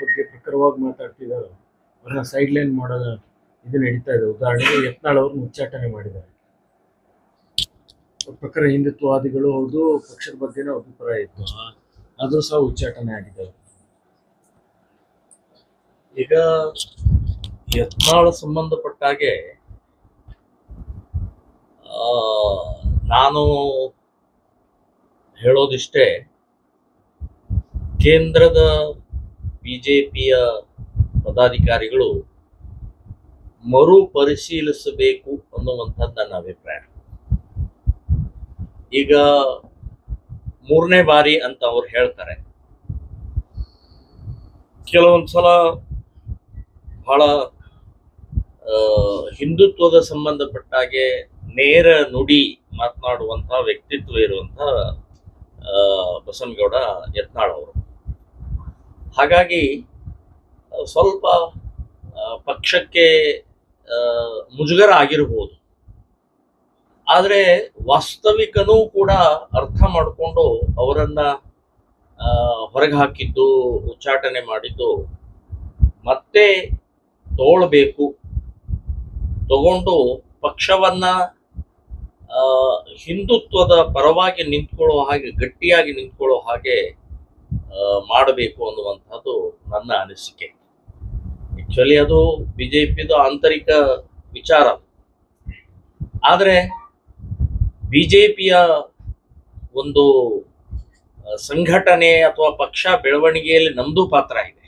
ಬಗ್ಗೆ ಪ್ರಖರವಾಗಿ ಮಾತಾಡ್ತಿದ್ದಾರೆ, ಅವರನ್ನ ಸೈಡ್ ಲೈನ್ ಮಾಡೋ ಇದು ನಡೀತಾ ಇದೆ. ಉದಾಹರಣೆಗೆ ಯತ್ನಾಳ್ ಅವ್ರನ್ನ ಉಚ್ಚಾಟನೆ ಮಾಡಿದ್ದಾರೆ. ಪ್ರಖರ ಹಿಂದುತ್ವವಾದಿಗಳು ಹೌದು, ಪಕ್ಷದ ಬಗ್ಗೆನೂ ಅಭಿಪ್ರಾಯ ಇತ್ತು, ಅದು ಸಹ ಉಚ್ಚಾಟನೆ ಆಗಿದ್ದಾರೆ. ಈಗ ಯತ್ನಾಳ್ ಸಂಬಂಧಪಟ್ಟ ಹಾಗೆ ನಾನು ಹೇಳೋದಿಷ್ಟೇ, ಕೇಂದ್ರದ ಬಿಜೆಪಿಯ ಪದಾಧಿಕಾರಿಗಳು ಮರುಪರಿಶೀಲಿಸಬೇಕು ಅನ್ನುವಂಥದ್ದು ನನ್ನ ಅಭಿಪ್ರಾಯ. ಈಗ 3ನೇ ಬಾರಿ ಅಂತ ಅವ್ರು ಹೇಳ್ತಾರೆ. ಕೆಲವೊಂದ್ಸಲ ಬಹಳ ಹಿಂದುತ್ವದ ಸಂಬಂಧಪಟ್ಟಾಗೆ ನೇರ ನುಡಿ ಮಾತನಾಡುವಂಥ ವ್ಯಕ್ತಿತ್ವ ಇರುವಂಥ ಬಸನಗೌಡ ಯತ್ನಾಳ್ ಅವರು. ಹಾಗಾಗಿ ಸ್ವಲ್ಪ ಪಕ್ಷಕ್ಕೆ ಮುಜುಗರ ಆಗಿರಬಹುದು. ಆದರೆ ವಾಸ್ತವಿಕನೂ ಕೂಡ ಅರ್ಥ ಮಾಡಿಕೊಂಡು ಅವರನ್ನ ಹೊರಗೆ ಹಾಕಿದ್ದು, ಉಚ್ಚಾಟನೆ ಮಾಡಿದ್ದು ಮತ್ತೆ ತಗೊಳ್ಬೇಕು, ತಗೊಂಡು ಪಕ್ಷವನ್ನ ಹಿಂದುತ್ವದ ಪರವಾಗಿ ನಿಂತ್ಕೊಳ್ಳೋ ಹಾಗೆ, ಗಟ್ಟಿಯಾಗಿ ನಿಂತ್ಕೊಳ್ಳೋ ಹಾಗೆ ಮಾಡಬೇಕು ಅನ್ನುವಂಥದ್ದು ನನ್ನ ಅನಿಸಿಕೆ. ಆಕ್ಚುಲಿ ಅದು ಬಿಜೆಪಿದು ಆಂತರಿಕ ವಿಚಾರ. ಆದರೆ ಬಿಜೆಪಿಯ ಒಂದು ಸಂಘಟನೆ ಅಥವಾ ಪಕ್ಷ ಬೆಳವಣಿಗೆಯಲ್ಲಿ ನಮ್ದು ಪಾತ್ರ ಇದೆ.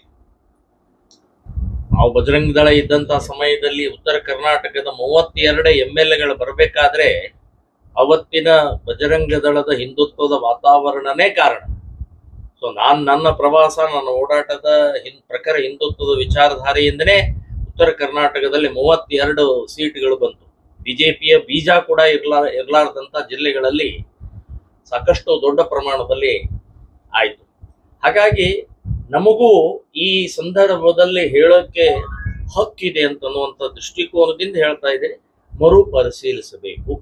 ನಾವು ಬಜರಂಗ ದಳ ಇದ್ದಂತ ಸಮಯದಲ್ಲಿ ಉತ್ತರ ಕರ್ನಾಟಕದ 32 MLAಗಳು ಬರಬೇಕಾದ್ರೆ ಅವತ್ತಿನ ಬಜರಂಗ ದಳದ ಹಿಂದುತ್ವದ ವಾತಾವರಣನೇ ಕಾರಣ. ಸೊ ನನ್ನ ಪ್ರವಾಸ, ನನ್ನ ಓಡಾಟದ ಪ್ರಖರ ಹಿಂದುತ್ವದ ವಿಚಾರಧಾರೆಯಿಂದನೇ ಉತ್ತರ ಕರ್ನಾಟಕದಲ್ಲಿ 32 ಸೀಟ್ಗಳು ಬಂತು. ಬಿಜೆಪಿಯ ಬೀಜ ಕೂಡ ಇರ್ಲಾರ್ದಂತ ಜಿಲ್ಲೆಗಳಲ್ಲಿ ಸಾಕಷ್ಟು ದೊಡ್ಡ ಪ್ರಮಾಣದಲ್ಲಿ ಆಯಿತು. ಹಾಗಾಗಿ ನಮಗೂ ಈ ಸಂದರ್ಭದಲ್ಲಿ ಹೇಳೋಕ್ಕೆ ಹಕ್ಕಿದೆ ಅಂತನ್ನುವಂಥ ದೃಷ್ಟಿಕೋನದಿಂದ ಹೇಳ್ತಾ ಇದ್ದೇನೆ. ಮರುಪರಿಶೀಲಿಸಬೇಕು,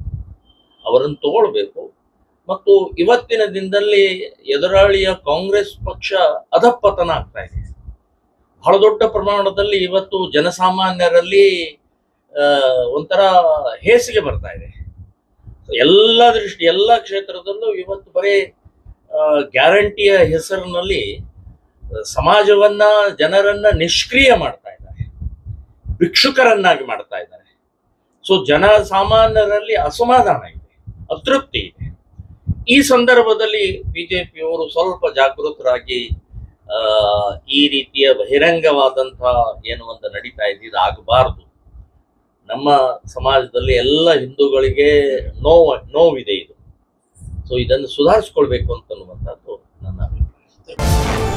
ಅವರನ್ನು ತಗೊಳ್ಬೇಕು. ಮತ್ತು ಇವತ್ತಿನ ದಿನದಲ್ಲಿ ಎದುರಾಳಿಯ ಕಾಂಗ್ರೆಸ್ ಪಕ್ಷ ಅಧಪತನ ಆಗ್ತಾ ಇದೆ. ಬಹಳ ದೊಡ್ಡ ಪ್ರಮಾಣದಲ್ಲಿ ಇವತ್ತು ಜನಸಾಮಾನ್ಯರಲ್ಲಿ ಒಂಥರ ಹೇಸಿಗೆ ಬರ್ತಾ ಇದೆ. ಎಲ್ಲ ಕ್ಷೇತ್ರದಲ್ಲೂ ಇವತ್ತು ಬರೀ ಗ್ಯಾರಂಟಿಯ ಹೆಸರಿನಲ್ಲಿ ಸಮಾಜವನ್ನ, ಜನರನ್ನ ನಿಷ್ಕ್ರಿಯ ಮಾಡ್ತಾ ಇದ್ದಾರೆ, ಭಿಕ್ಷುಕರನ್ನಾಗಿ ಮಾಡ್ತಾ ಇದ್ದಾರೆ. ಸೊ ಜನಸಾಮಾನ್ಯರಲ್ಲಿ ಅಸಮಾಧಾನ ಇದೆ, ಅತೃಪ್ತಿ ಇದೆ. ಈ ಸಂದರ್ಭದಲ್ಲಿ ಬಿಜೆಪಿಯವರು ಸ್ವಲ್ಪ ಜಾಗೃತರಾಗಿ ಈ ರೀತಿಯ ಬಹಿರಂಗವಾದಂತಹ ಏನು ಒಂದು ನಡೀತಾ ಇದೆ, ಇದು ಆಗಬಾರದು. ನಮ್ಮ ಸಮಾಜದಲ್ಲಿ ಎಲ್ಲ ಹಿಂದೂಗಳಿಗೆ ನೋವಿದೆ ಇದು. ಸೊ ಇದನ್ನು ಸುಧಾರಿಸ್ಕೊಳ್ಬೇಕು ಅಂತನ್ನುವಂಥದ್ದು ನನ್ನ ಅಭಿಪ್ರಾಯ.